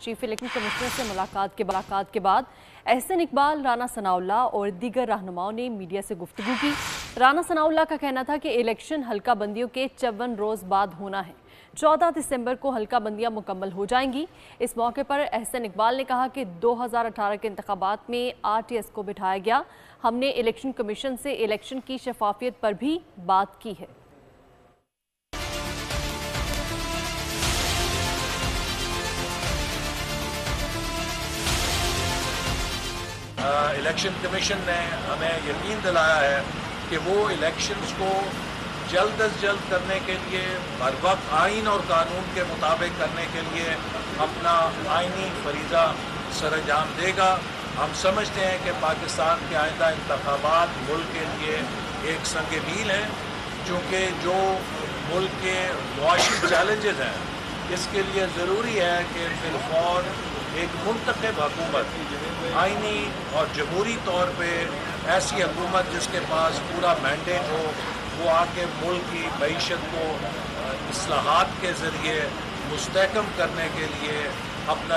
Chief election commissioner سے ملاقات کے بعد احسن اقبال، رانا ثناءاللہ اور دیگر رہنماؤں نے میڈیا سے گفتگو کی۔ رانا ثناءاللہ کا کہنا تھا کہ الیکشن حلقہ بندیوں کے 54 روز بعد ہونا ہے۔ 14 دسمبر کو حلقہ بندیاں مکمل ہو جائیں گی۔ اس موقع پر احسن اقبال نے کہا کہ 2018 کے انتخابات میں RTS کو بٹھایا گیا۔ ہم نے الیکشن کمیشن سے الیکشن کی شفافیت پر بھی بات کی ہے۔ الیکشن کمیشن نے ہمیں یقین دلایا ہے کہ وہ الیکشنز کو جلد از جلد کرنے کے لیے، بر وقت آئین اور قانون کے مطابق کرنے کے لیے اپنا آئینی فریضہ سر انجام دے گا۔ ہم سمجھتے ہیں کہ پاکستان کے آئندہ انتخابات ملک کے لیے ایک سنگ میل ہیں، چونکہ جو ملک کے معاشی چیلنجز ہیں اس کے لیے ضروری ہے کہ بالفور ایک منتخب حکومت، آئینی اور جمہوری طور پہ ایسی حکومت جس کے پاس پورا مینڈیٹ ہو، وہ آ کے ملک کی معیشت کو اصلاحات کے ذریعے مستحکم کرنے کے لیے اپنا